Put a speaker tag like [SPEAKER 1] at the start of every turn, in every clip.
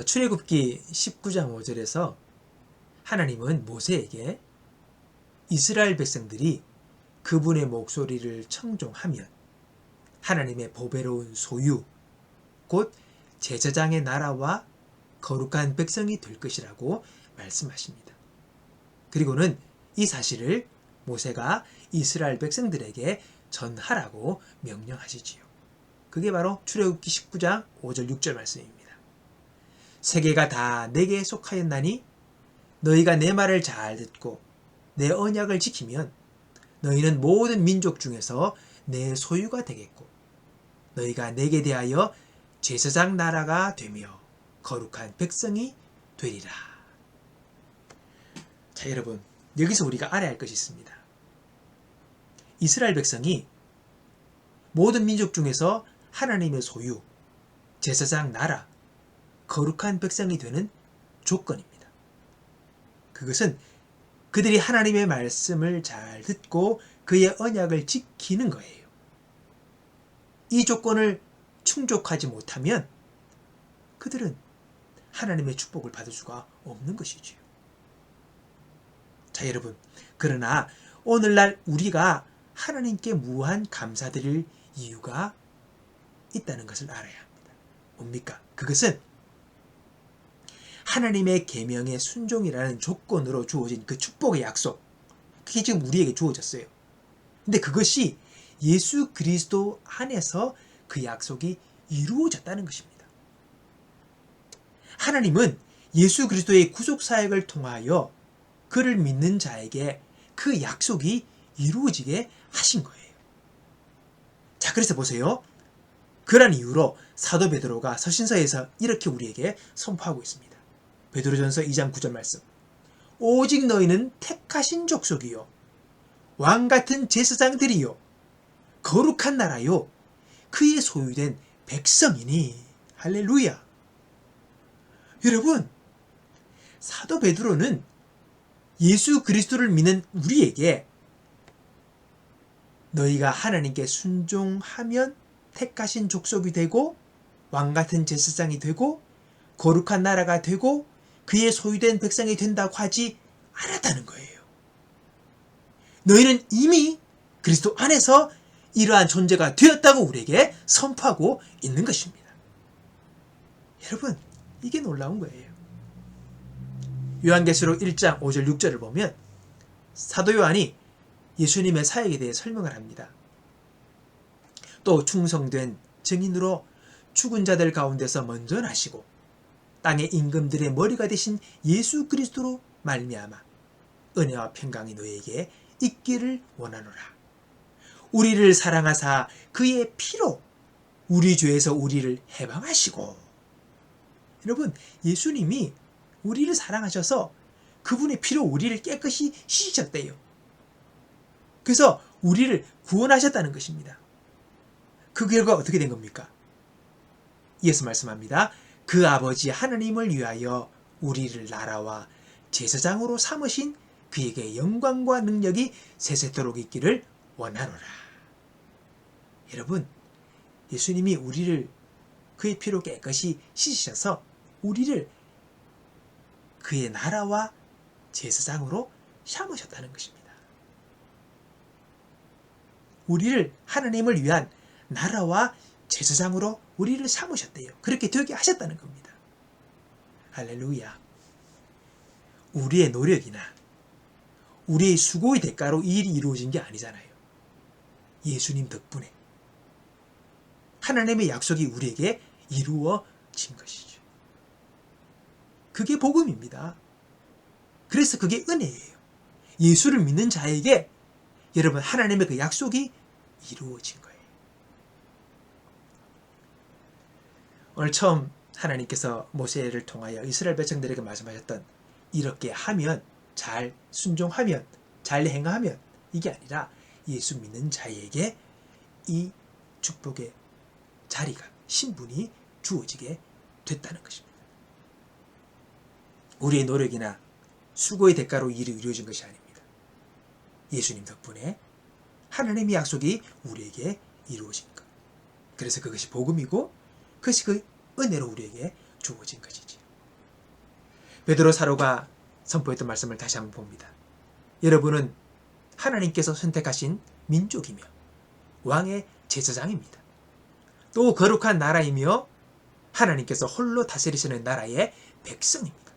[SPEAKER 1] 출애굽기 19장 5절에서 하나님은 모세에게 이스라엘 백성들이 그분의 목소리를 청종하면 하나님의 보배로운 소유, 곧 제사장의 나라와 거룩한 백성이 될 것이라고 말씀하십니다. 그리고는 이 사실을 모세가 이스라엘 백성들에게 전하라고 명령하시지요. 그게 바로 출애굽기 19장 5절 6절 말씀입니다. 세계가 다 내게 속하였나니 너희가 내 말을 잘 듣고 내 언약을 지키면 너희는 모든 민족 중에서 내 소유가 되겠고 너희가 내게 대하여 제사장 나라가 되며 거룩한 백성이 되리라. 자, 여러분, 여기서 우리가 알아야 할 것이 있습니다. 이스라엘 백성이 모든 민족 중에서 하나님의 소유, 제사장 나라, 거룩한 백성이 되는 조건입니다. 그것은 그들이 하나님의 말씀을 잘 듣고 그의 언약을 지키는 거예요. 이 조건을 충족하지 못하면 그들은 하나님의 축복을 받을 수가 없는 것이지요. 자, 여러분, 그러나 오늘날 우리가 하나님께 무한 감사드릴 이유가 있다는 것을 알아야 합니다. 뭡니까? 그것은 하나님의 계명의 순종이라는 조건으로 주어진 그 축복의 약속, 그게 지금 우리에게 주어졌어요. 근데 그것이 예수 그리스도 안에서 그 약속이 이루어졌다는 것입니다. 하나님은 예수 그리스도의 구속 사역을 통하여 그를 믿는 자에게 그 약속이 이루어지게 하신 거예요. 자, 그래서 보세요. 그런 이유로 사도 베드로가 서신서에서 이렇게 우리에게 선포하고 있습니다. 베드로전서 2장 9절 말씀. 오직 너희는 택하신 족속이요 왕같은 제사장들이요 거룩한 나라요 그의 소유된 백성이니. 할렐루야. 여러분, 사도 베드로는 예수 그리스도를 믿는 우리에게 너희가 하나님께 순종하면 택하신 족속이 되고 왕같은 제사장이 되고 거룩한 나라가 되고 그의 소유된 백성이 된다고 하지 않았다는 거예요. 너희는 이미 그리스도 안에서 이러한 존재가 되었다고 우리에게 선포하고 있는 것입니다. 여러분, 이게 놀라운 거예요. 요한계시록 1장 5절 6절을 보면 사도 요한이 예수님의 사역에 대해 설명을 합니다. 또 충성된 증인으로 죽은 자들 가운데서 먼저 나시고 땅의 임금들의 머리가 되신 예수 그리스도로 말미암아 은혜와 평강이 너희에게 있기를 원하노라. 우리를 사랑하사 그의 피로 우리 죄에서 우리를 해방하시고. 여러분, 예수님이 우리를 사랑하셔서 그분의 피로 우리를 깨끗이 씻으셨대요. 그래서 우리를 구원하셨다는 것입니다. 그 결과 어떻게 된 겁니까? 이어서 말씀합니다. 그 아버지 하나님을 위하여 우리를 나라와 제사장으로 삼으신 그에게 영광과 능력이 세세토록 있기를 원하노라. 여러분, 예수님이 우리를 그의 피로 깨끗이 씻으셔서 우리를 그의 나라와 제사장으로 삼으셨다는 것입니다. 우리를 하나님을 위한 나라와 제사장으로 우리를 삼으셨대요. 그렇게 되게 하셨다는 겁니다. 할렐루야. 우리의 노력이나 우리의 수고의 대가로 이 일이 이루어진 게 아니잖아요. 예수님 덕분에 하나님의 약속이 우리에게 이루어진 것이죠. 그게 복음입니다. 그래서 그게 은혜예요. 예수를 믿는 자에게 여러분, 하나님의 그 약속이 이루어진 거예요. 오늘 처음 하나님께서 모세를 통하여 이스라엘 백성들에게 말씀하셨던 이렇게 하면, 잘 순종하면, 잘 행하면, 이게 아니라 예수 믿는 자에게 이 축복의 자리가, 신분이 주어지게 됐다는 것입니다. 우리의 노력이나 수고의 대가로 일이 이루어진 것이 아닙니다. 예수님 덕분에 하나님의 약속이 우리에게 이루어진 것. 그래서 그것이 복음이고 그것이 그 은혜로 우리에게 주어진 것이지. 베드로 사도가 선포했던 말씀을 다시 한번 봅니다. 여러분은 하나님께서 선택하신 민족이며 왕의 제사장입니다. 또 거룩한 나라이며 하나님께서 홀로 다스리시는 나라의 백성입니다.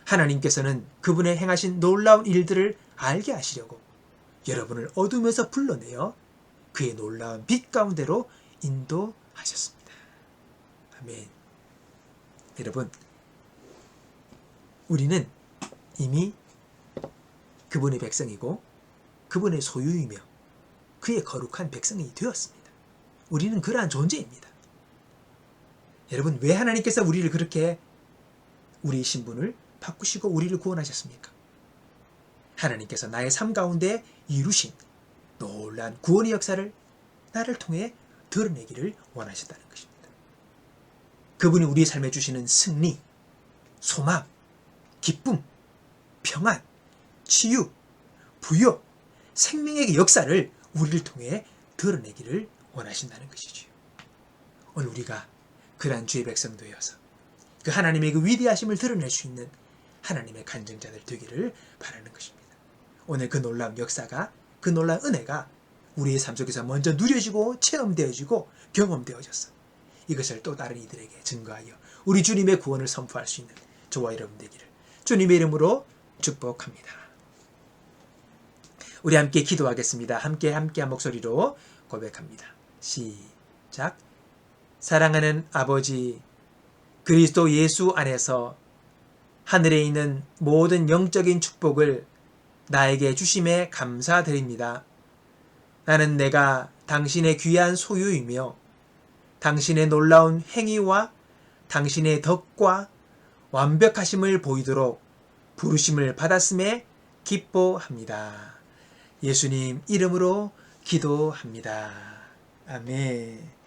[SPEAKER 1] 하나님께서는 그분의 행하신 놀라운 일들을 알게 하시려고 여러분을 어둠에서 불러내어 그의 놀라운 빛 가운데로 인도하셨습니다. 아멘. 여러분, 우리는 이미 그분의 백성이고 그분의 소유이며 그의 거룩한 백성이 되었습니다. 우리는 그러한 존재입니다. 여러분, 왜 하나님께서 우리를 그렇게 우리의 신분을 바꾸시고 우리를 구원하셨습니까? 하나님께서 나의 삶 가운데 이루신 놀라운 구원의 역사를 나를 통해 드러내기를 원하셨다는 것입니다. 그분이 우리의 삶에 주시는 승리, 소망, 기쁨, 평안, 치유, 부여, 생명의 역사를 우리를 통해 드러내기를 원하신다는 것이지요. 오늘 우리가 그러한 주의 백성 되어서 그 하나님의 그 위대하심을 드러낼 수 있는 하나님의 간증자들 되기를 바라는 것입니다. 오늘 그 놀라운 역사가, 그 놀라운 은혜가 우리의 삶 속에서 먼저 누려지고 체험되어지고 경험되어졌어. 이것을 또 다른 이들에게 증거하여 우리 주님의 구원을 선포할 수 있는 저와 여러분 되기를 주님의 이름으로 축복합니다. 우리 함께 기도하겠습니다. 함께 한 목소리로 고백합니다. 시작. 사랑하는 아버지, 그리스도 예수 안에서 하늘에 있는 모든 영적인 축복을 나에게 주심에 감사드립니다. 나는 내가 당신의 귀한 소유이며 당신의 놀라운 행위와 당신의 덕과 완벽하심을 보이도록 부르심을 받았음에 기뻐합니다. 예수님 이름으로 기도합니다. 아멘.